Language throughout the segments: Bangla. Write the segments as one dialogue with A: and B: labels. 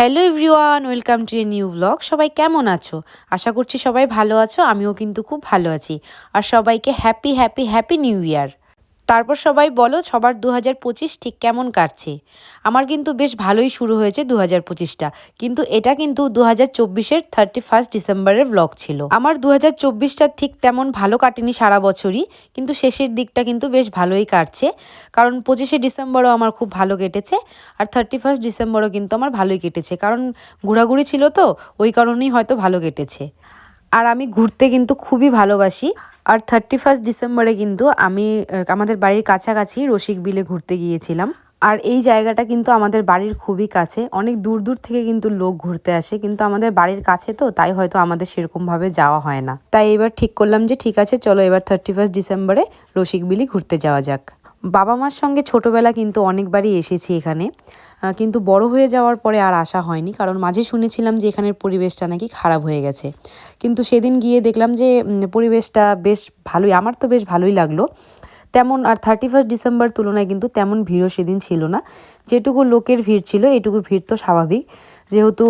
A: Hello everyone, welcome to a new blog. সবাই কেমন আছো? আশা করছি সবাই ভালো আছো। আমিও কিন্তু খুব ভালো আছি। আর সবাইকে happy happy happy new year. তারপর সবাই বলো সবার 2025 ঠিক কেমন কাটছে? আমার কিন্তু বেশ ভালোই শুরু হয়েছে 2025টা, কিন্তু এটা কিন্তু 2024-এর 31 ডিসেম্বরের ব্লগ ছিল। আমার 2024টা ঠিক তেমন ভালো কাটেনি সারা বছরই, কিন্তু শেষের দিকটা কিন্তু বেশ ভালোই কাটছে। কারণ 25শে ডিসেম্বরও আমার খুব ভালো কেটেছে, আর 31 ডিসেম্বরও কিন্তু আমার ভালোই কেটেছে। কারণ ঘোরাঘুরি ছিল তো, ওই কারণেই হয়তো ভালো কেটেছে। আর আমি ঘুরতে কিন্তু খুবই ভালোবাসি। আর 31 ডিসেম্বরে কিন্তু আমি আমাদের বাড়ির কাছাকাছি রসিক বিলে ঘুরতে গিয়েছিলাম। আর এই জায়গাটা কিন্তু আমাদের বাড়ির খুবই কাছে, অনেক দূর দূর থেকে কিন্তু লোক ঘুরতে আসে, কিন্তু আমাদের বাড়ির কাছে তো, তাই হয়তো আমাদের সেরকমভাবে যাওয়া হয় না। তাই এবার ঠিক করলাম যে ঠিক আছে, চলো এবার 31 ডিসেম্বরে রসিক বিলি ঘুরতে যাওয়া যাক। বাবা মার সঙ্গে ছোটোবেলা কিন্তু অনেকবারই এসেছি এখানে, কিন্তু বড় হয়ে যাওয়ার পরে আর আসা হয়নি। কারণ মাঝে শুনেছিলাম যে এখানের পরিবেশটা নাকি খারাপ হয়ে গেছে, কিন্তু সেদিন গিয়ে দেখলাম যে পরিবেশটা বেশ ভালোই, আমার তো বেশ ভালোই লাগলো। তেমন আর 31 ডিসেম্বর তুলনায় কিন্তু তেমন ভিড়ও সেদিন ছিল না। যেটুকু লোকের ভিড় ছিল এটুকু ভিড় তো স্বাভাবিক, যেহেতু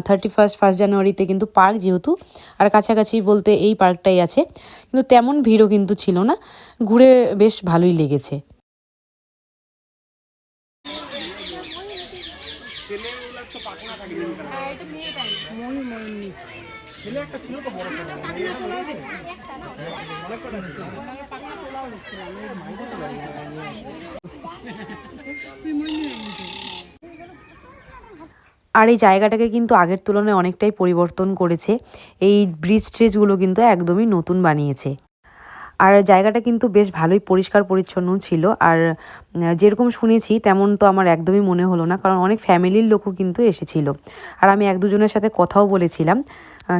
A: 1 জানুয়ারিতে কিন্তু পার্ক যেহেতু, আর কাছাকাছি বলতে এই পার্কটাই আছে, কিন্তু তেমন ভিড়ও কিন্তু ছিল না। ঘুরে বেশ ভালোই লেগেছে। আর এই জায়গাটাকে কিন্তু আগের তুলনায় অনেকটাই পরিবর্তন করেছে। এই ব্রিজ ট্রিজগুলো কিন্তু একদমই নতুন বানিয়েছে। আর জায়গাটা কিন্তু বেশ ভালোই পরিষ্কার পরিচ্ছন্ন ছিল। আর যেরকম শুনেছি তেমন তো আমার একদমই মনে হলো না, কারণ অনেক ফ্যামিলির লোকও কিন্তু এসেছিল। আর আমি এক দুজনের সাথে কথাও বলেছিলাম,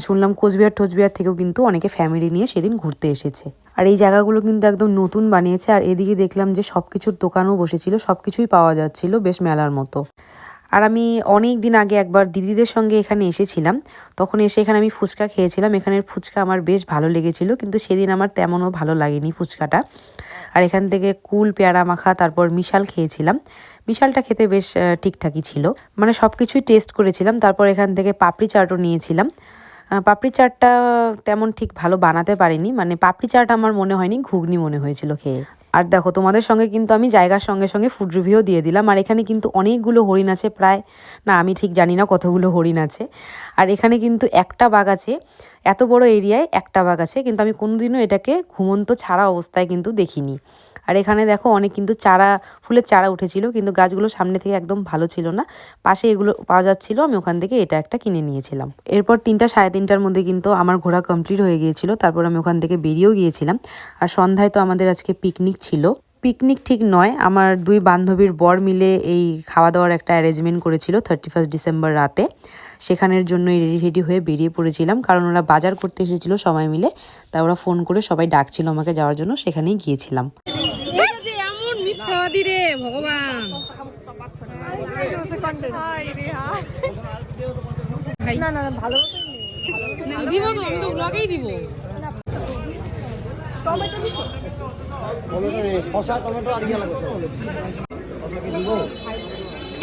A: শুনলাম কোচবিহার থেকেও কিন্তু অনেকে ফ্যামিলি নিয়ে সেদিন ঘুরতে এসেছে। আর এই জায়গাগুলো কিন্তু একদম নতুন বানিয়েছে। আর এদিকে দেখলাম যে সব কিছুর দোকানও বসেছিল, সব কিছুই পাওয়া যাচ্ছিল বেশ মেলার মতো। আর আমি অনেক দিন আগে একবার দিদিদের সঙ্গে এখানে এসেছিলাম, তখন এসে এখানে আমি ফুচকা খেয়েছিলাম। এখানের ফুচকা আমার বেশ ভালো লেগেছিল, কিন্তু সেদিন আমার তেমনও ভালো লাগেনি ফুচকাটা। আর এখান থেকে কুল, পেয়ারা মাখা, তারপর মিশাল খেয়েছিলাম। মিশালটা খেতে বেশ ঠিকঠাকই ছিল, মানে সব কিছুই টেস্ট করেছিলাম। তারপর এখান থেকে পাপড়ি চাটও নিয়েছিলাম। পাপড়ি চাটটা তেমন ঠিক ভালো বানাতে পারিনি, মানে পাপড়ি চাট আমার মনে হয়নি, ঘুগনি মনে হয়েছিল খেয়ে। আর দেখো, তোমাদের সঙ্গে কিন্তু আমি জায়গার সঙ্গে সঙ্গে ফুড রিভিউ দিয়ে দিলাম। আর এখানে কিন্তু অনেকগুলো হরিণ আছে, প্রায়, না আমি ঠিক জানি না কতগুলো হরিণ আছে। আর এখানে কিন্তু একটা বাঘ আছে, এত বড় এরিয়ায় একটা বাঘ আছে, কিন্তু আমি কোনোদিনও এটাকে ঘুমন্ত ছাড়া অবস্থায় কিন্তু দেখিনি। আর এখানে দেখো অনেক কিন্তু ফুলের চারা উঠেছিল, কিন্তু গাছগুলো সামনে থেকে একদম ভালো ছিল না, পাশে এগুলো পাওয়া যাচ্ছিল। আমি ওখান থেকে এটা একটা কিনে নিয়েছিলাম। এরপর 3টা সাড়ে 3টার মধ্যে কিন্তু আমার ঘোরা কমপ্লিট হয়ে গিয়েছিল। তারপর আমি ওখান থেকে বেরিয়েও গিয়েছিলাম। আর সন্ধ্যায় তো আমাদের আজকে পিকনিক ছিল। পিকনিক ঠিক নয়, আমার 2 বান্ধবীর বর মিলে এই খাওয়া দাওয়ার একটা অ্যারেঞ্জমেন্ট করেছিল 31 ডিসেম্বর রাতে। সেখানের জন্যই রেডি হয়ে বেরিয়ে পড়েছিলাম, কারণ ওরা বাজার করতে এসেছিল সবাই মিলে। তাই ওরা ফোন করে সবাই ডাকছিল আমাকে যাওয়ার জন্য, সেখানেই গিয়েছিলাম।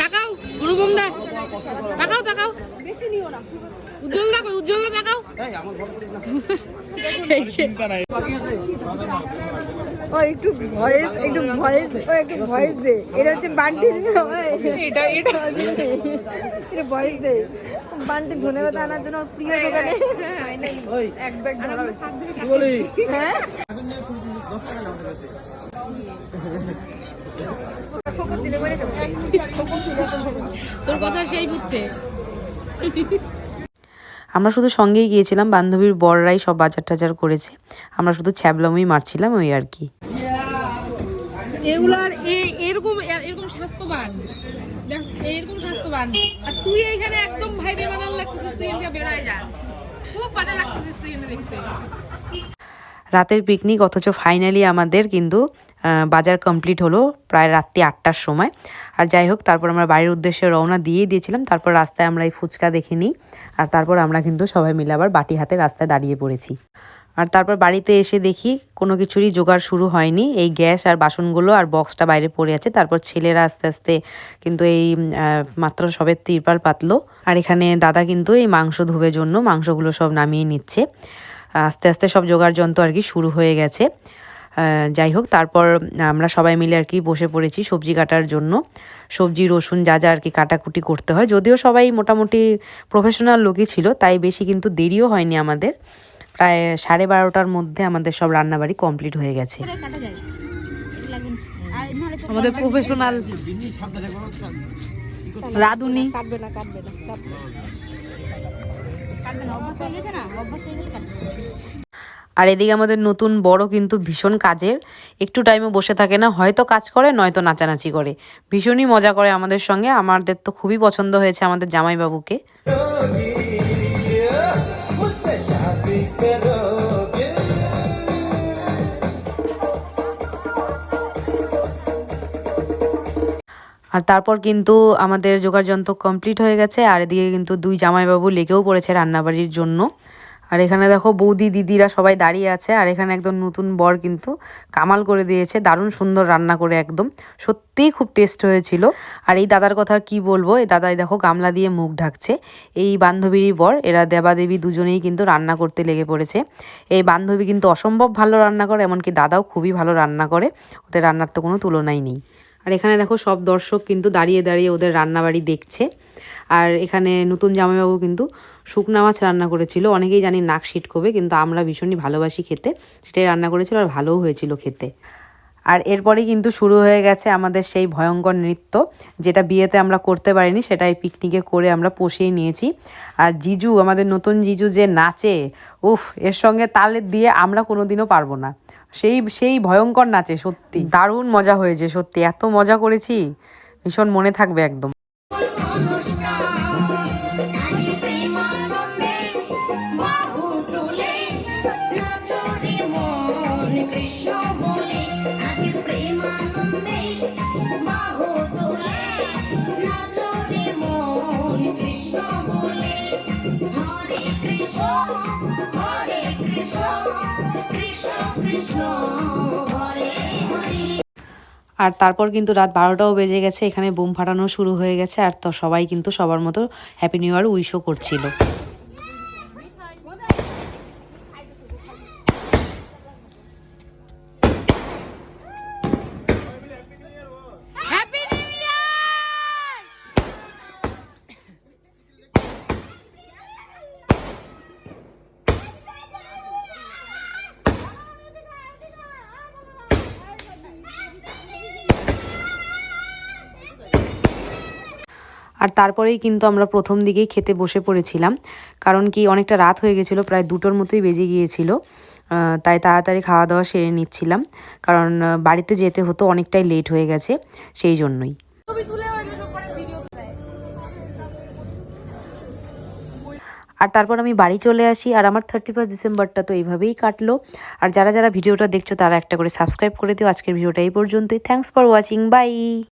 B: তাকাও অনুপম দা, তাকাও তাকাও, বেশি নিও না, উজ্জ্বল দা কই, উজ্জ্বল দা তাকাও। ও একটু ভয়েস দে, এটা হচ্ছে বান্টির, এটা ভয়েস দে। বান্টি ধন্যবাদ আনার জন্য প্রিয় দোকানে এক ব্যাগ ধরা হয়েছে। হ্যাঁ তোর কথা সেই বুঝছে।
A: আমরা শুধু সঙ্গেই গিয়েছিলাম, বান্ধবীর বররাই সব বাজার টাজার করেছে, আমরা শুধু ছ্যাবলামই মারছিলাম, ওই আর কি।
B: এগুলার এরকম এরকম স্বাস্থ্যবান, এরকম স্বাস্থ্যবান, আর তুই এইখানে একদম ভাই বেমানান লাগতেছিস, তুই এখানে বেরোয় যা, খুব পাটা লাগতেছিস তুই এখানে দেখতে।
A: রাতের পিকনিক, অথচ ফাইনালি আমাদের কিন্তু বাজার কমপ্লিট হলো প্রায় রাত্রি 8টার সময়। আর যাই হোক, তারপর আমরা বাড়ির উদ্দেশ্যে রওনা দিয়েছিলাম। তারপর রাস্তায় আমরা এই ফুচকা দেখে নিই, আর তারপর আমরা কিন্তু সবাই মিলে আবার বাটি হাতে রাস্তায় দাঁড়িয়ে পড়েছি। আর তারপর বাড়িতে এসে দেখি কোনো কিছুরই জোগাড় শুরু হয়নি, এই গ্যাস আর বাসনগুলো আর বক্সটা বাইরে পড়ে আছে। তারপর ছেলেরা আস্তে আস্তে কিন্তু এই মাত্র সবে তিরপাল পাতলো। আর এখানে দাদা কিন্তু এই মাংস ধুবের জন্য মাংসগুলো সব নামিয়ে নিচ্ছে। আস্তে আস্তে সব জোগাড় যন্ত্র আর কি শুরু হয়ে গেছে। যাই হোক, তারপর আমরা সবাই মিলে আর কি বসে পড়েছি সবজি কাটার জন্য। সবজি রসুন যা যা আর কি কাটাকুটি করতে হয়, যদিও সবাই মোটামুটি প্রফেশনাল লোকই ছিল, তাই বেশি কিন্তু দেরিও হয়নি আমাদের। প্রায় 12:30টার মধ্যে আমাদের সব রান্নাবাড়ি কমপ্লিট হয়ে গেছে।
B: আমাদের প্রফেশনাল রাঁধুনি।
A: আর এদিকে আমাদের নতুন বড় কিন্তু ভীষণ কাজের, একটু টাইমও বসে থাকে না, হয়তো কাজ করে নয়তো নাচানাচি করে, ভীষণই মজা করে আমাদের সঙ্গে। আমাদের তো খুবই পছন্দ হয়েছে আমাদের জামাইবাবুকে। আর তারপর কিন্তু আমাদের যোগাযন্ত্র কমপ্লিট হয়ে গেছে। আর এদিকে কিন্তু দুই জামাইবাবু লেগেও পড়েছে রান্নাবাড়ির জন্য। আর এখানে দেখো বৌদি দিদিরা সবাই দাঁড়িয়ে আছে। আর এখানে একদম নতুন বর কিন্তু কামাল করে দিয়েছে, দারুণ সুন্দর রান্না করে, একদম সত্যিই খুব টেস্ট হয়েছিল। আর এই দাদার কথা কি বলবো, এই দাদাই দেখো গামলা দিয়ে মুখ ঢাকছে। এই বান্ধবীরই বর, এরা দেবাদেবী দুজনেই কিন্তু রান্না করতে লেগে পড়েছে। এই বান্ধবী কিন্তু অসম্ভব ভালো রান্না করে, এমনকি দাদাও খুবই ভালো রান্না করে, ওদের রান্নার তো কোনো তুলনাই নেই। আর এখানে দেখো সব দর্শক কিন্তু দাঁড়িয়ে দাঁড়িয়ে ওদের রান্নাবাড়ি দেখছে। আর এখানে নতুন জামাইবাবু কিন্তু শুকনা মাছ রান্না করেছিল, অনেকেই জানি নাক সিটকোবে, কিন্তু আমরা ভীষণই ভালোবাসি খেতে, সেটাই রান্না করেছিল আর ভালোও হয়েছিল খেতে। আর এরপরেই কিন্তু শুরু হয়ে গেছে আমাদের সেই ভয়ঙ্কর নৃত্য, যেটা বিয়েতে আমরা করতে পারিনি, সেটাই পিকনিকে করে আমরা পুষিয়ে নিয়েছি। আর জিজু, আমাদের নতুন জিজু যে নাচে, উফ, এর সঙ্গে তাল দিয়ে আমরা কোনোদিনও পারবো না। সেই ভয়ঙ্কর নাচে, সত্যি দারুণ মজা হয়েছে, সত্যি এত মজা করেছি, ভীষণ মনে থাকবে একদম। আর তারপর কিন্তু রাত 12টাও বেজে গেছে, এখানে বোম ফাটানো শুরু হয়ে গেছে। আর তো সবাই কিন্তু সবার মতো হ্যাপি নিউ ইয়ার উইশও করছিল। আর তারপরেই কিন্তু আমরা প্রথম দিকেই খেতে বসে পড়েছিলাম, কারণ কি অনেকটা রাত হয়ে গেছিলো, প্রায় 2টোর মতোই বেজে গিয়েছিল। তাই তাড়াতাড়ি খাওয়া দাওয়া সেরে নিচ্ছিলাম, কারণ বাড়িতে যেতে হতো, অনেকটাই লেট হয়ে গেছে সেই জন্যই। আর তারপর আমি বাড়ি চলে আসি। আর আমার 31 ডিসেম্বরটা তো এইভাবেই কাটলো। আর যারা যারা ভিডিওটা দেখছো তারা একটা করে সাবস্ক্রাইব করে দিও। আজকের ভিডিওটা এই পর্যন্তই। Thanks for watching, by.